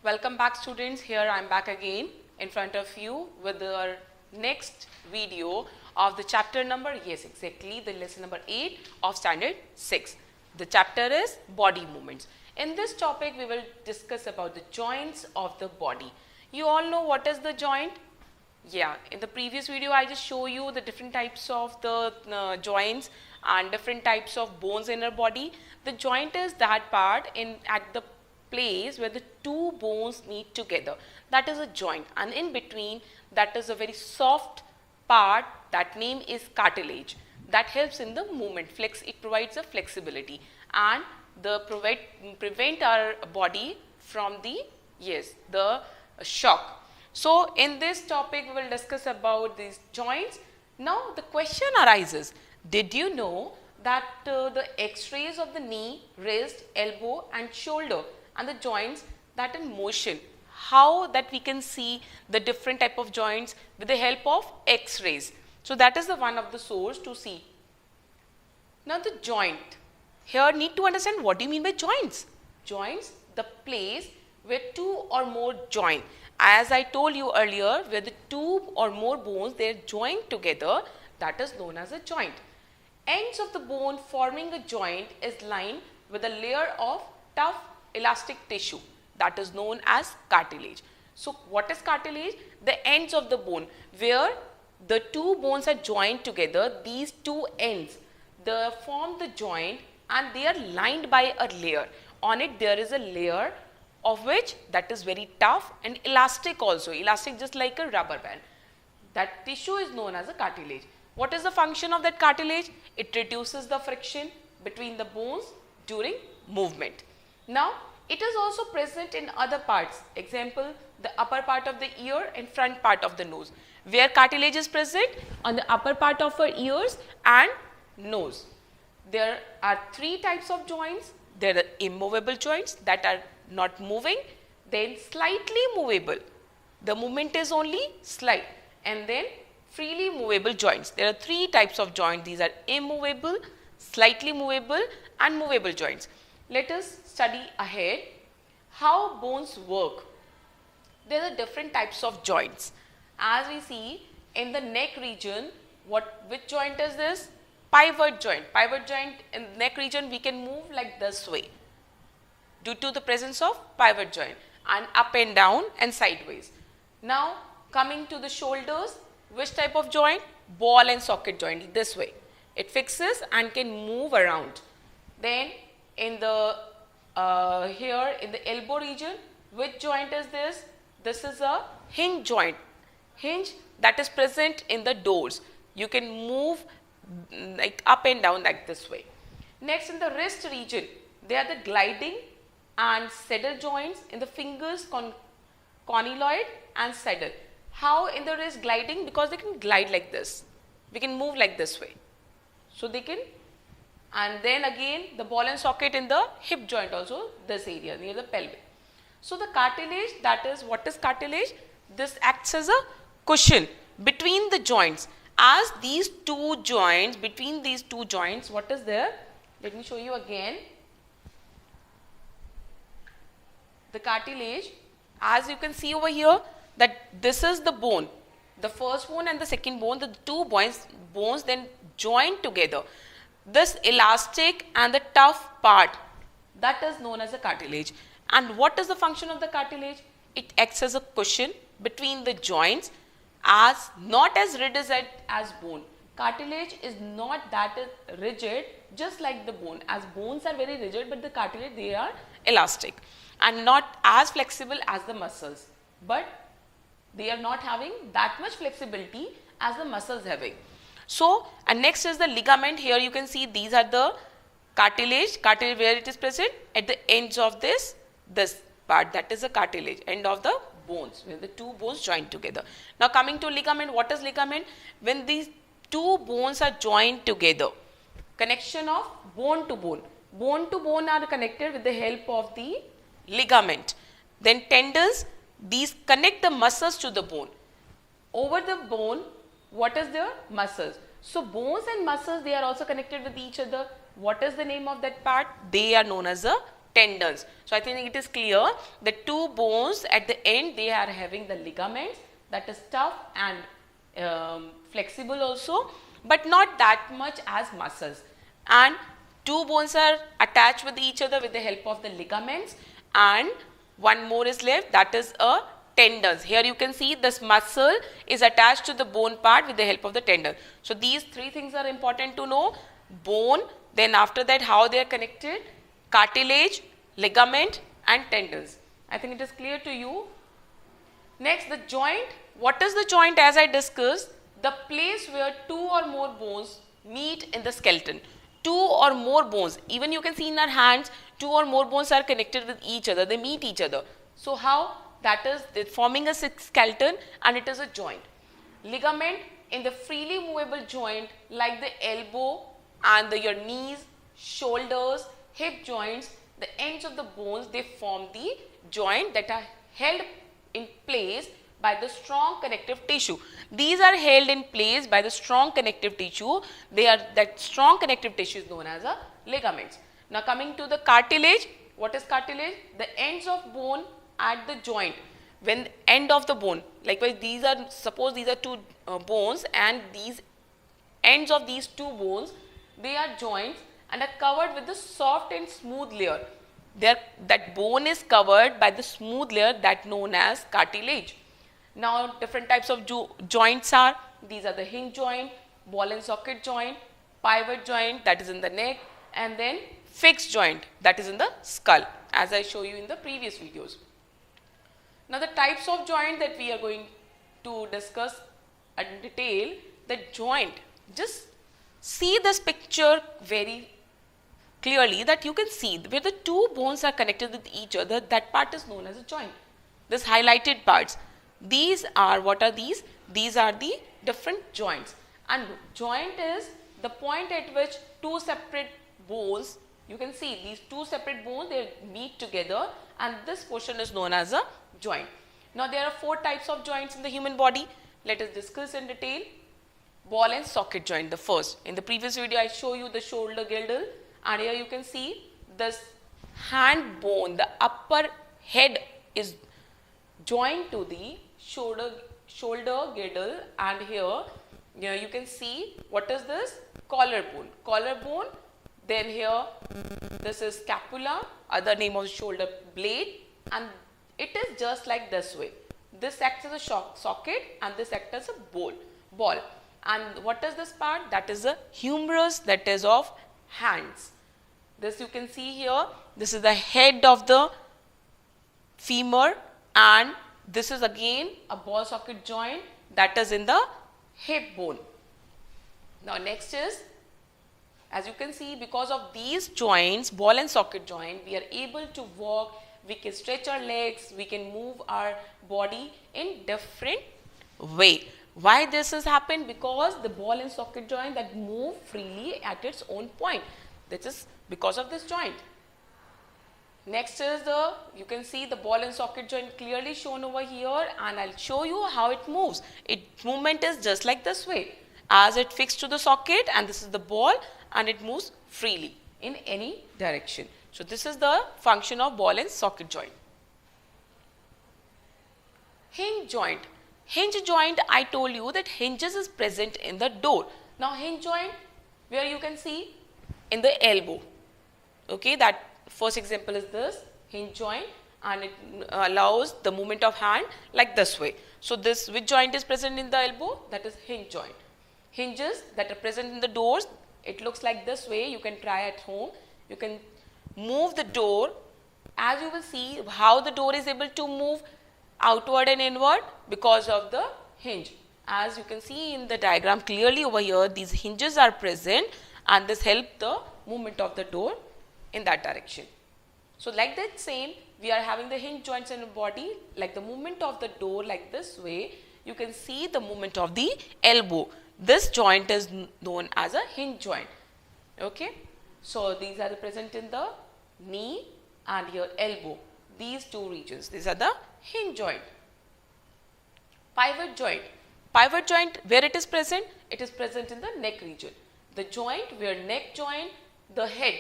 Welcome back students. Here I am back again in front of you with our next video of the chapter number, yes exactly, the lesson number 8 of standard 6. The chapter is body movements. In this topic we will discuss about the joints of the body. You all know what is the joint? Yeah, in the previous video I just show you the different types of the joints and different types of bones in our body. The joint is that part at the place where the two bones meet together. That is a joint, and in between that is a very soft part, that name is cartilage, that helps in the movement. It provides a flexibility and prevent our body from the shock. So in this topic we will discuss about these joints. Now the question arises, did you know that the x-rays of the knee, wrist, elbow and shoulder and the joints that in motion, how that we can see the different type of joints with the help of x-rays. So that is the one of the source to see. Now the joint, here need to understand what do you mean by joints. Joints, the place where two or more join. As I told you earlier, where the two or more bones they are joined together, that is known as a joint. Ends of the bone forming a joint is lined with a layer of tough elastic tissue, that is known as cartilage. So what is cartilage? The ends of the bone where the two bones are joined together, these two ends they form the joint and they are lined by a layer. On it there is a layer of which that is very tough and elastic also, elastic just like a rubber band. That tissue is known as a cartilage. What is the function of that cartilage? It reduces the friction between the bones during movement. Now it is also present in other parts, example the upper part of the ear and front part of the nose. Where cartilage is present? On the upper part of our ears and nose. There are three types of joints. There are immovable joints that are not moving, then slightly movable, the movement is only slight, and then freely movable joints. There are three types of joints. These are immovable, slightly movable and movable joints. Let us study ahead how bones work. There are different types of joints. As we see in the neck region, which joint is this? Pivot joint. Pivot joint in the neck region we can move like this way due to the presence of pivot joint, and up and down and sideways. Now coming to the shoulders, which type of joint? Ball and socket joint, this way. It fixes and can move around. Then in the here in the elbow region, which joint is this? This is a hinge joint. Hinge that is present in the doors. You can move like up and down like this way. Next in the wrist region, they are the gliding and saddle joints in the fingers, condyloid and saddle. How in the wrist gliding? Because they can glide like this. We can move like this way. So they can, and then again the ball and socket in the hip joint also, this area near the pelvic. So the cartilage, that is, what is cartilage? This acts as a cushion between the joints. As these two joints, between these two joints, what is there? Let me show you again. The cartilage, as you can see over here, that this is the bone, the first bone and the second bone, the two bones then joined together. This elastic and the tough part, that is known as a cartilage. And what is the function of the cartilage? It acts as a cushion between the joints, as not as rigid as bone. Cartilage is not that rigid just like the bone, as bones are very rigid, but the cartilage they are elastic and not as flexible as the muscles, but they are not having that much flexibility as the muscles having. So and next is the ligament. Here you can see these are the cartilage where it is present at the ends of this part, that is the cartilage, end of the bones, where the two bones join together. Now coming to ligament, what is ligament? When these two bones are joined together, connection of bone to bone are connected with the help of the ligament. Then tendons, these connect the muscles to the bone. Over the bone, what is their muscles? So bones and muscles, they are also connected with each other. What is the name of that part? They are known as a tendons. So I think it is clear the two bones at the end, they are having the ligaments that is tough and flexible also, but not that much as muscles, and two bones are attached with each other with the help of the ligaments, and one more is left, that is a tendons. Here you can see this muscle is attached to the bone part with the help of the tendon. So these three things are important to know: bone, then after that how they are connected, cartilage, ligament and tendons. I think it is clear to you. Next, the joint. What is the joint? As I discussed, the place where two or more bones meet in the skeleton. Two or more bones, even you can see in our hands, two or more bones are connected with each other, they meet each other. So how? That is forming a skeleton, and it is a joint. Ligament in the freely movable joint like the elbow and your knees, shoulders, hip joints, the ends of the bones, they form the joint that are held in place by the strong connective tissue. These are held in place by the strong connective tissue. That strong connective tissue is known as a ligaments. Now coming to the cartilage. What is cartilage? The ends of bone at the joint. When end of the bone, likewise suppose these are two bones, and these ends of these two bones, they are joints and are covered with the soft and smooth layer. That bone is covered by the smooth layer that known as cartilage. Now different types of joints are, these are the hinge joint, ball and socket joint, pivot joint, that is in the neck, and then fixed joint, that is in the skull, as I show you in the previous videos. Now the types of joint that we are going to discuss in detail, the joint, just see this picture very clearly, that you can see where the two bones are connected with each other, that part is known as a joint. This highlighted parts, these are, what are these? These are the different joints, and joint is the point at which two separate bones, you can see these two separate bones, they meet together, and this portion is known as a joint. Now there are four types of joints in the human body. Let us discuss in detail. Ball and socket joint, the first. In the previous video I show you the shoulder girdle, and here you can see this hand bone, the upper head is joined to the shoulder girdle, and here you can see what is this? Collarbone. Then here this is scapula, other name of shoulder blade, and it is just like this way. This acts as a socket and this acts as a ball. And what is this part? That is a humerus, that is of hands. This you can see here, this is the head of the femur, and this is again a ball socket joint that is in the hip bone. Now next is, as you can see, because of these joints, ball and socket joint, we are able to walk, we can stretch our legs, we can move our body in different way. Why this has happened? Because the ball and socket joint that move freely at its own point. This is because of this joint. Next is you can see the ball and socket joint clearly shown over here, and I'll show you how it moves. Its movement is just like this way, as it fixed to the socket, and this is the ball, and it moves freely in any direction. So this is the function of ball and socket joint. Hinge joint. Hinge joint, I told you that hinges is present in the door. Now hinge joint, where you can see in the elbow. Okay, that first example is this hinge joint, and it allows the movement of hand like this way. So this, which joint is present in the elbow? That is hinge joint. Hinges that are present in the doors, it looks like this way. You can try at home. You can move the door, as you will see how the door is able to move outward and inward because of the hinge. As you can see in the diagram clearly over here, these hinges are present, and this helps the movement of the door in that direction. So like that same, we are having the hinge joints in the body, like the movement of the door like this way. You can see the movement of the elbow. This joint is known as a hinge joint. Okay, so these are present in the knee and your elbow. These two regions, these are the hinge joint. Pivot joint. Pivot joint, where it is present? It is present in the neck region. The joint where neck joint, the head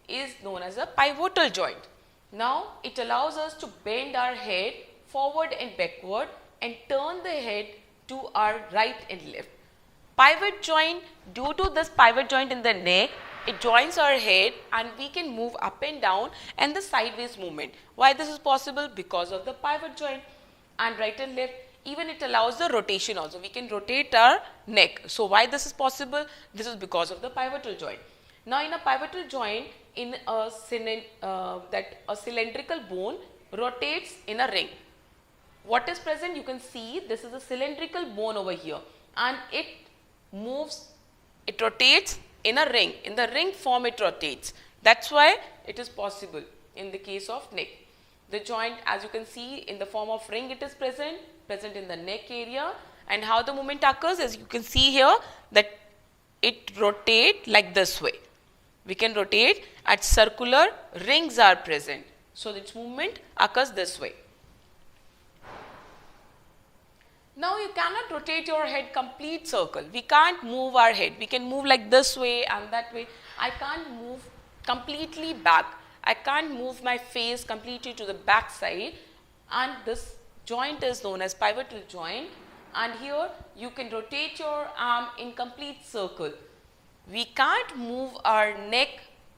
is known as a pivotal joint. Now it allows us to bend our head forward and backward and turn the head to our right and left. Pivot joint, due to this pivot joint in the neck, it joins our head and we can move up and down and the sideways movement. Why this is possible? Because of the pivot joint. And right and left, even it allows the rotation also. We can rotate our neck. So why this is possible? This is because of the pivotal joint. Now in a pivotal joint, in a cylindrical bone rotates in a ring. What is present? You can see this is a cylindrical bone over here and it moves, it rotates in a ring. In the ring form it rotates. That's why it is possible in the case of neck. The joint, as you can see, in the form of ring it is present in the neck area. And how the movement occurs, as you can see here, that it rotates like this way. We can rotate at circular rings are present. So its movement occurs this way. Now you cannot rotate your head complete circle. We can't move our head. We can move like this way and that way. I can't move completely back. I can't move my face completely to the back side, and this joint is known as pivotal joint. And here you can rotate your arm in complete circle. We can't move our neck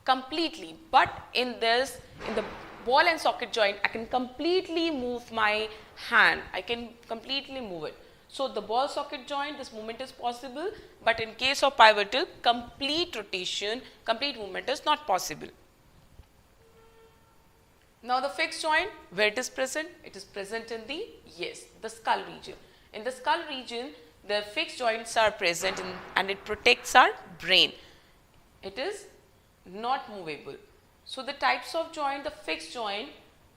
completely, but in the ball and socket joint, I can completely move my hand. I can completely move it. So the ball socket joint, this movement is possible, but in case of pivotal, complete rotation, complete movement is not possible. Now the fixed joint, where it is present? It is present in the, the skull region. In the skull region, the fixed joints are present and it protects our brain. It is not movable. So the types of joint, the fixed joint,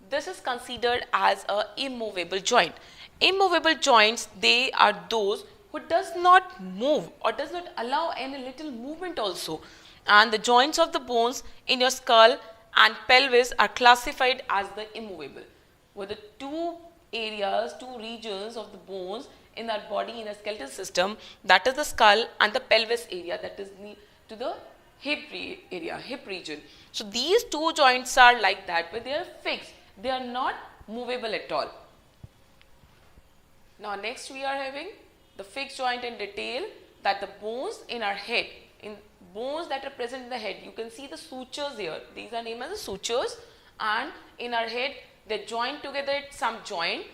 this is considered as a immovable joint. Immovable joints, they are those who does not move or does not allow any little movement also. And the joints of the bones in your skull and pelvis are classified as the immovable. Where the two areas, two regions of the bones in our body, in a skeletal system, that is the skull and the pelvis area, that is to the hip area, hip region. So these two joints are like that, but they are fixed. They are not movable at all. Now next we are having the fixed joint in detail, that the bones in our head, in bones that are present in the head, you can see the sutures here. These are named as the sutures, and in our head they join together at some joint.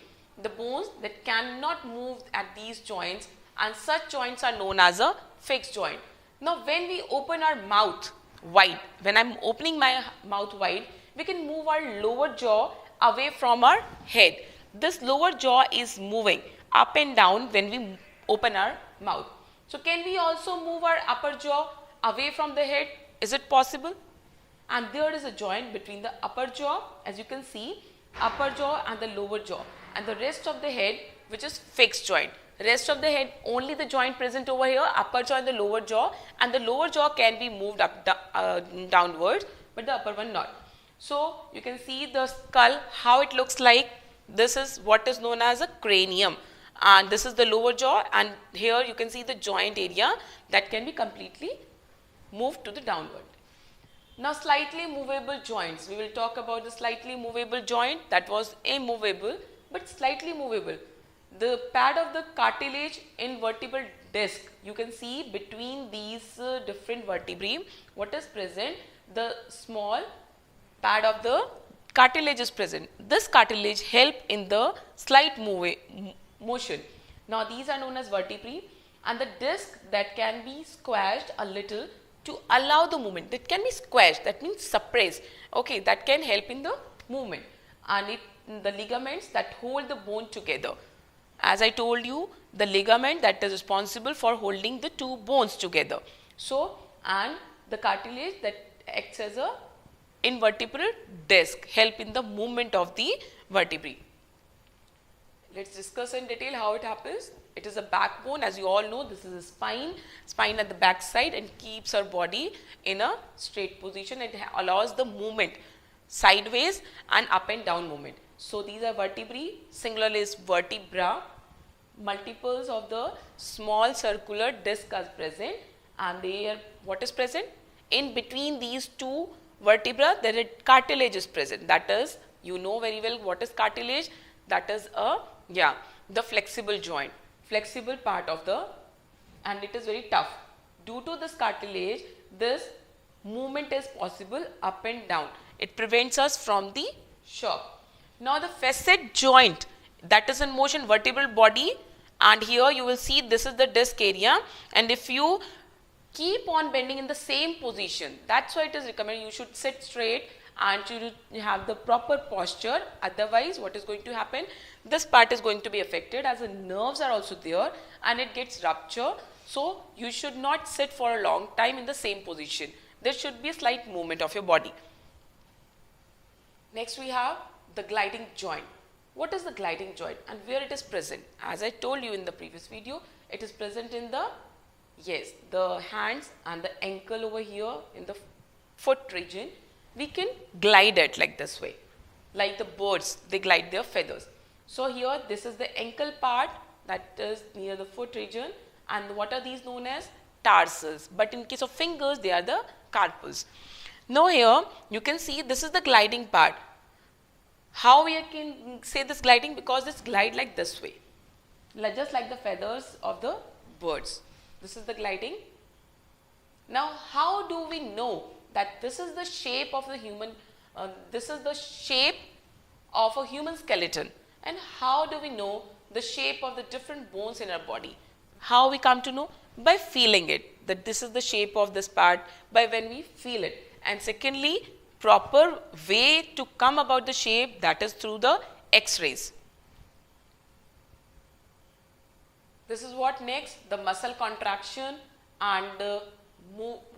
The bones that cannot move at these joints, and such joints are known as a fixed joint. Now when we open our mouth wide, when I am opening my mouth wide, we can move our lower jaw away from our head. This lower jaw is moving up and down when we open our mouth. So can we also move our upper jaw away from the head? Is it possible? And there is a joint between the upper jaw, as you can see, upper jaw and the lower jaw, and the rest of the head, which is fixed joint. Rest of the head, only the joint present over here, upper jaw and the lower jaw, and the lower jaw can be moved up downwards, but the upper one not. So you can see the skull, how it looks like. This is what is known as a cranium, and this is the lower jaw, and here you can see the joint area that can be completely moved to the downward. Now slightly movable joints, we will talk about the slightly movable joint that was immovable but slightly movable. The pad of the cartilage in vertebral disc, you can see between these different vertebrae, what is present, the small pad of the cartilage is present. This cartilage help in the slight motion. Now these are known as vertebrae, and the disc that can be squashed a little to allow the movement. That can be squashed, that means suppressed. Okay, that can help in the movement. And the ligaments that hold the bone together. As I told you, the ligament that is responsible for holding the two bones together. So, and the cartilage that acts as a invertebral disc, help in the movement of the vertebrae. Let's discuss in detail how it happens. It is a backbone, as you all know, this is a spine at the back side, and keeps our body in a straight position. It allows the movement sideways and up and down movement. So these are vertebrae, singular is vertebra, multiples of the small circular disc are present, and they are, what is present? In between these two vertebra, then cartilage is present. That is, you know very well what is cartilage. That is the flexible joint, flexible part of the, and it is very tough. Due to this cartilage, this movement is possible up and down. It prevents us from the shock. Now the facet joint, that is in motion, vertebral body, and here you will see this is the disc area, and if you keep on bending in the same position, that's why it is recommended you should sit straight and you have the proper posture. Otherwise, what is going to happen, this part is going to be affected, as the nerves are also there and it gets ruptured. So you should not sit for a long time in the same position. There should be a slight movement of your body. Next we have the gliding joint. What is the gliding joint and where it is present? As I told you in the previous video, it is present in the, yes, the hands and the ankle over here in the foot region. We can glide it like this way, like the birds, they glide their feathers. So here this is the ankle part that is near the foot region, and what are these known as? Tarsals, but in case of fingers they are the carpals. Now here you can see this is the gliding part. How we can say this gliding? Because it's glide like this way, just like the feathers of the birds. This is the gliding. Now how do we know that this is the shape of the human, this is the shape of a human skeleton, and how do we know the shape of the different bones in our body? How we come to know? By feeling it, that this is the shape of this part, by when we feel it. And secondly, proper way to come about the shape, that is through the X-rays. This is what next, the muscle contraction and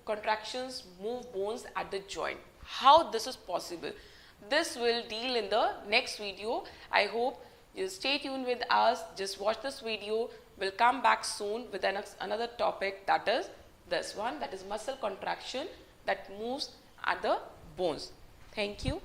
contractions move bones at the joint. How this is possible? This will deal in the next video. I hope you stay tuned with us. Just watch this video. We'll come back soon with another topic, that is this one, that is muscle contraction that moves at the bones. Thank you.